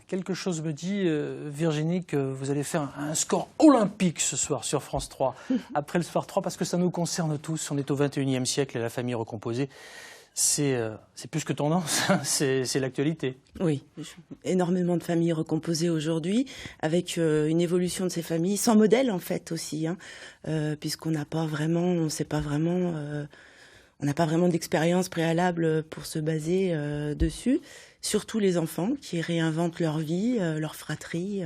Quelque chose me dit, Virginie, que vous allez faire un score olympique ce soir sur France 3. Après le soir 3, parce que ça nous concerne tous. On est au 21e siècle et la famille recomposée, c'est plus que tendance, c'est l'actualité. Oui, énormément de familles recomposées aujourd'hui, avec une évolution de ces familles, sans modèle en fait aussi, hein, puisqu'on n'a pas vraiment, on sait pas vraiment, on n'a pas vraiment d'expérience préalable pour se baser dessus. Surtout les enfants qui réinventent leur vie, leur fratrie,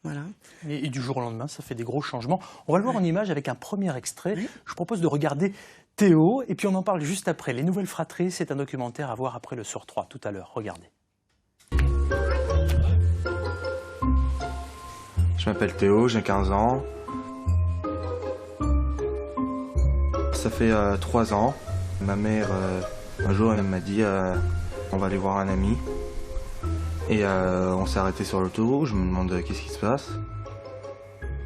voilà. Et du jour au lendemain, ça fait des gros changements. On va le voir en image avec un premier extrait. Oui. Je vous propose de regarder Théo, et puis on en parle juste après. Les Nouvelles Fratries, c'est un documentaire à voir après le Soir 3, tout à l'heure. Regardez. Je m'appelle Théo, j'ai 15 ans. Ça fait 3 ans. Ma mère, un jour, elle m'a dit on va aller voir un ami. Et on s'est arrêté sur l'autoroute, je me demande qu'est-ce qui se passe.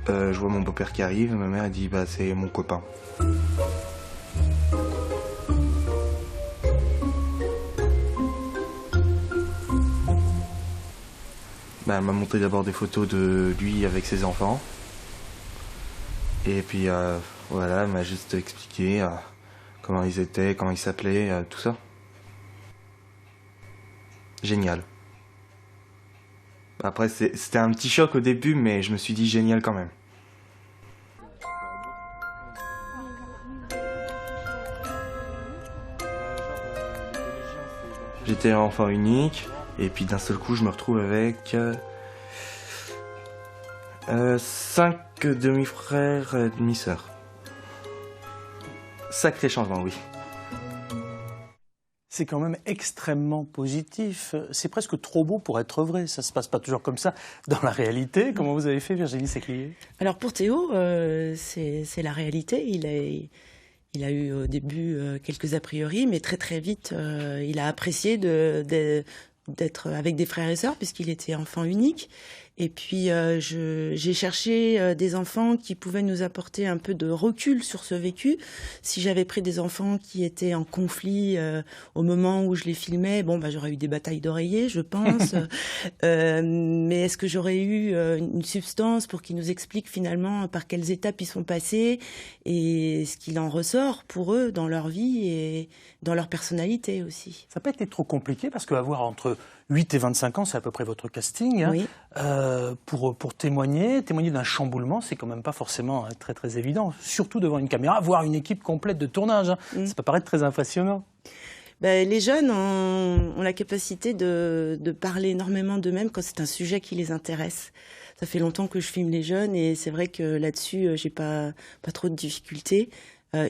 Je vois mon beau-père qui arrive, ma mère dit bah c'est mon copain. Bah, elle m'a montré d'abord des photos de lui avec ses enfants. Et puis voilà, elle m'a juste expliqué comment ils étaient, comment ils s'appelaient, tout ça. Génial. Après, c'était un petit choc au début, mais je me suis dit génial quand même. J'étais enfant unique, et puis d'un seul coup, je me retrouve avec 5 demi-frères et demi-sœurs. Sacré changement, oui. C'est quand même extrêmement positif. C'est presque trop beau pour être vrai. Ça ne se passe pas toujours comme ça dans la réalité. Comment vous avez fait, Virginie Seclier? Alors pour Théo, c'est la réalité. Il a eu au début quelques a priori, mais très très vite, il a apprécié d'être avec des frères et sœurs puisqu'il était enfant unique. Et puis j'ai cherché des enfants qui pouvaient nous apporter un peu de recul sur ce vécu. Si j'avais pris des enfants qui étaient en conflit au moment où je les filmais, bon bah j'aurais eu des batailles d'oreillers, je pense. Mais est-ce que j'aurais eu une substance pour qu'ils nous expliquent finalement par quelles étapes ils sont passés et ce qu'il en ressort pour eux dans leur vie et dans leur personnalité aussi. Ça n'a pas été trop compliqué parce qu'avoir entre 8 et 25 ans, c'est à peu près votre casting. Hein. Oui. Pour témoigner d'un chamboulement, c'est quand même pas forcément très très évident. Surtout devant une caméra, voir une équipe complète de tournage. Hein. Ça peut paraître très impressionnant. Ben, les jeunes ont la capacité de parler énormément d'eux-mêmes quand c'est un sujet qui les intéresse. Ça fait longtemps que je filme les jeunes et c'est vrai que là-dessus, j'ai pas trop de difficultés.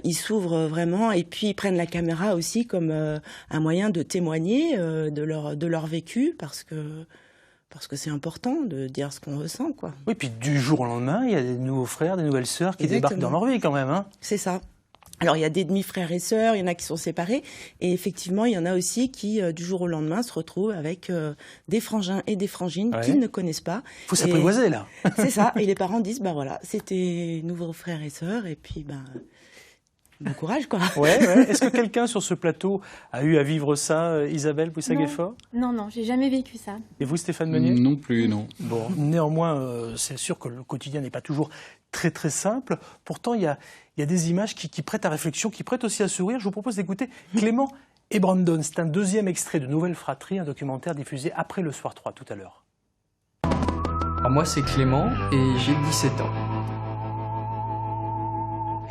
Ils s'ouvrent vraiment et puis ils prennent la caméra aussi comme un moyen de témoigner de leur vécu parce que c'est important de dire ce qu'on ressent, quoi. Oui, puis du jour au lendemain, il y a des nouveaux frères, des nouvelles sœurs qui débarquent dans leur vie quand même. Hein. C'est ça. Alors il y a des demi-frères et sœurs, il y en a qui sont séparés et effectivement il y en a aussi qui du jour au lendemain se retrouvent avec des frangins et des frangines qu'ils ne connaissent pas. Il faut s'apprivoiser là. C'est ça, et les parents disent bah voilà, c'était nouveaux frères et sœurs et puis bon courage, quoi. Ouais. Est-ce que quelqu'un sur ce plateau a eu à vivre ça, Isabelle Boussaguet-Fort? Non, j'ai jamais vécu ça. Et vous, Stéphane Meunier? Non plus, non. Bon, néanmoins, c'est sûr que le quotidien n'est pas toujours très très simple. Pourtant, il y a des images qui prêtent à réflexion, qui prêtent aussi à sourire. Je vous propose d'écouter Clément et Brandon. C'est un deuxième extrait de Nouvelles Fratries, un documentaire diffusé après le Soir 3 tout à l'heure. Alors moi, c'est Clément et j'ai 17 ans.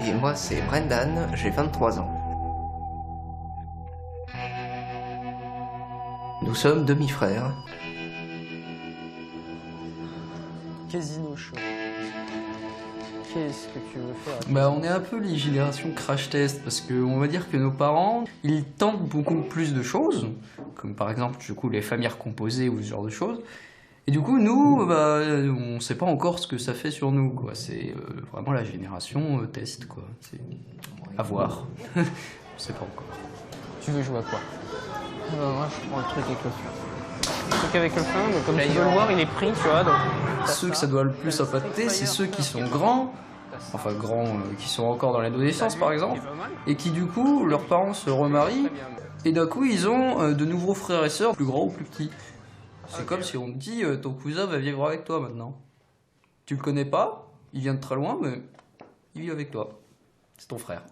Et moi, c'est Brendan, j'ai 23 ans. Nous sommes demi-frères. Casino Show. Qu'est-ce que tu veux faire? Bah, on est un peu les générations crash test parce qu'on va dire que nos parents, ils tentent beaucoup plus de choses, comme par exemple du coup les familles recomposées ou ce genre de choses. Et du coup, nous, bah, on sait pas encore ce que ça fait sur nous, quoi. C'est vraiment la génération test, quoi. C'est à voir. On sait pas encore. Tu veux jouer à quoi? Moi, je prends le truc avec le flingue. Le truc avec le flingue, comme tu peux le voir, il est pris, tu vois. Donc... Ceux que ça doit le plus impacter, c'est ceux qui sont grands, enfin grands, qui sont encore dans l'adolescence, par exemple, et qui, du coup, leurs parents se remarient, et d'un coup, ils ont de nouveaux frères et sœurs, plus grands ou plus petits. C'est comme si on te dit ton cousin va vivre avec toi maintenant. Tu le connais pas, il vient de très loin, mais il vit avec toi. C'est ton frère.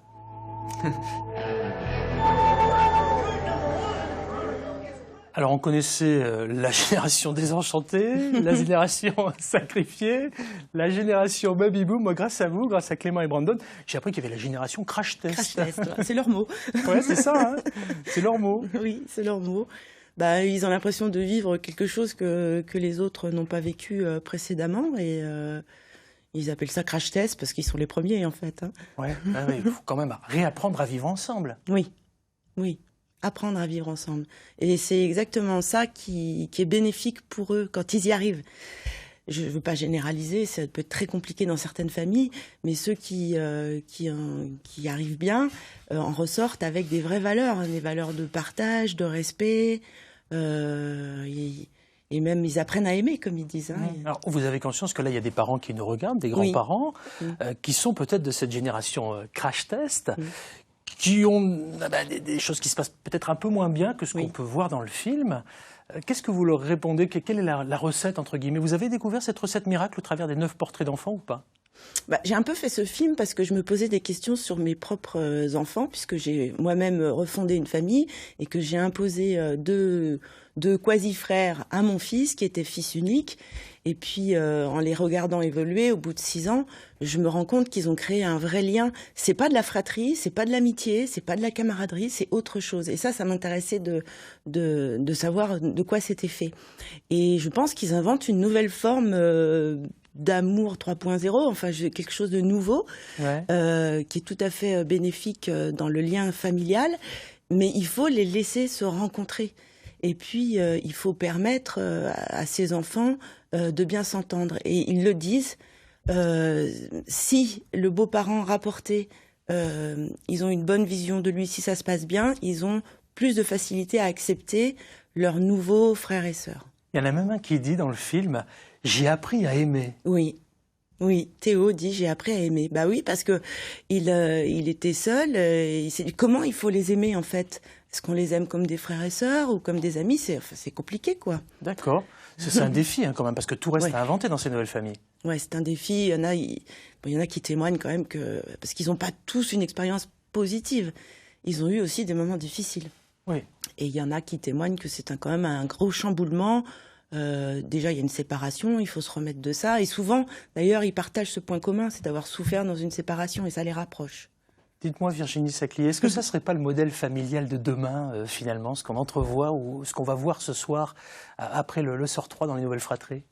Alors, on connaissait la génération désenchantée, la génération sacrifiée, la génération baby boom. Moi, grâce à vous, grâce à Clément et Brandon, j'ai appris qu'il y avait la génération crash test. Crash test, c'est leur mot. Ouais, c'est ça, hein, c'est leur mot. Oui, c'est leur mot. Bah, ils ont l'impression de vivre quelque chose que les autres n'ont pas vécu précédemment et ils appellent ça crash test parce qu'ils sont les premiers en fait. Hein. Ouais, il faut quand même réapprendre à vivre ensemble. Oui, oui. Apprendre à vivre ensemble. Et c'est exactement ça qui est bénéfique pour eux quand ils y arrivent. Je ne veux pas généraliser, ça peut être très compliqué dans certaines familles, mais ceux qui arrivent bien en ressortent avec des vraies valeurs, hein, des valeurs de partage, de respect, et même ils apprennent à aimer, comme ils disent. Hein. Alors, vous avez conscience que là, il y a des parents qui nous regardent, des grands-parents, qui sont peut-être de cette génération crash test, qui ont des choses qui se passent peut-être un peu moins bien que ce qu'on peut voir dans le film. Qu'est-ce que vous leur répondez? Quelle est la recette, entre guillemets? Vous avez découvert cette recette miracle au travers des 9 portraits d'enfants ou pas? J'ai un peu fait ce film parce que je me posais des questions sur mes propres enfants, puisque j'ai moi-même refondé une famille et que j'ai imposé deux quasi-frères à mon fils, qui était fils unique. Et puis, en les regardant évoluer, au bout de 6 ans, je me rends compte qu'ils ont créé un vrai lien. C'est pas de la fratrie, c'est pas de l'amitié, c'est pas de la camaraderie, c'est autre chose. Et ça m'intéressait de savoir de quoi c'était fait. Et je pense qu'ils inventent une nouvelle forme d'amour 3.0, enfin quelque chose de nouveau, qui est tout à fait bénéfique dans le lien familial. Mais il faut les laisser se rencontrer. Et puis, il faut permettre à ces enfants de bien s'entendre. Et ils le disent, si le beau-parent rapporté, ils ont une bonne vision de lui, si ça se passe bien, ils ont plus de facilité à accepter leurs nouveaux frères et sœurs. Il y en a même un qui dit dans le film « J'ai appris à aimer ». Oui, Théo dit j'ai appris à aimer. Bah oui, parce que il était seul. Il s'est dit comment il faut les aimer en fait. Est-ce qu'on les aime comme des frères et sœurs ou comme des amis? C'est compliqué quoi. D'accord. C'est un défi hein, quand même parce que tout reste à inventer dans ces nouvelles familles. Ouais, c'est un défi. Il y en a qui témoignent quand même parce qu'ils n'ont pas tous une expérience positive. Ils ont eu aussi des moments difficiles. Oui. Et il y en a qui témoignent que c'est quand même un gros chamboulement. Déjà, il y a une séparation, il faut se remettre de ça. Et souvent, d'ailleurs, ils partagent ce point commun, c'est d'avoir souffert dans une séparation et ça les rapproche. Dites-moi, Virginie Saclier, est-ce que ça ne serait pas le modèle familial de demain, finalement, ce qu'on entrevoit ou ce qu'on va voir ce soir, après le sort 3 dans les Nouvelles Fratries?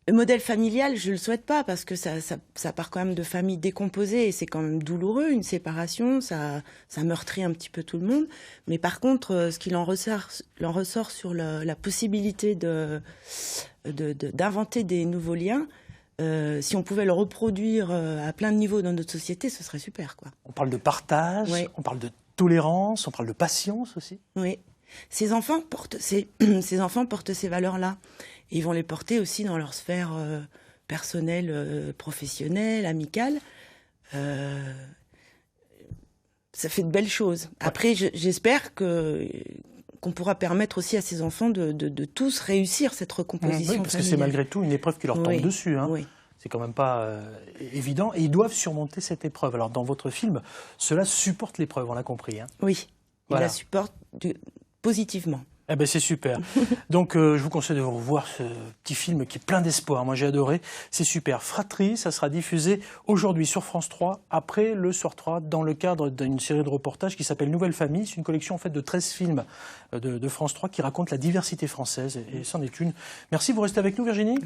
Le modèle familial, je ne le souhaite pas, parce que ça part quand même de familles décomposées, et c'est quand même douloureux, une séparation, ça meurtrit un petit peu tout le monde. Mais par contre, ce qu'il en ressort sur la possibilité d'inventer des nouveaux liens, si on pouvait le reproduire à plein de niveaux dans notre société, ce serait super, quoi. On parle de partage, on parle de tolérance, on parle de patience aussi. Oui. Ces enfants portent ces valeurs-là. Et ils vont les porter aussi dans leur sphère personnelle, professionnelle, amicale. Ça fait de belles choses. Après, j'espère qu'on pourra permettre aussi à ces enfants de tous réussir cette recomposition. Oui, parce que c'est malgré tout une épreuve qui leur tombe dessus. Hein. Oui. C'est quand même pas évident. Et ils doivent surmonter cette épreuve. Alors, dans votre film, cela supporte l'épreuve, on l'a compris. Hein. Oui, ils la supportent positivement. Eh ben c'est super. Donc je vous conseille de revoir ce petit film qui est plein d'espoir. Moi j'ai adoré. C'est super. Fratrie, ça sera diffusé aujourd'hui sur France 3 après le soir 3 dans le cadre d'une série de reportages qui s'appelle Nouvelle Famille. C'est une collection en fait de 13 films de France 3 qui racontent la diversité française et c'en est une. Merci, vous restez avec nous Virginie.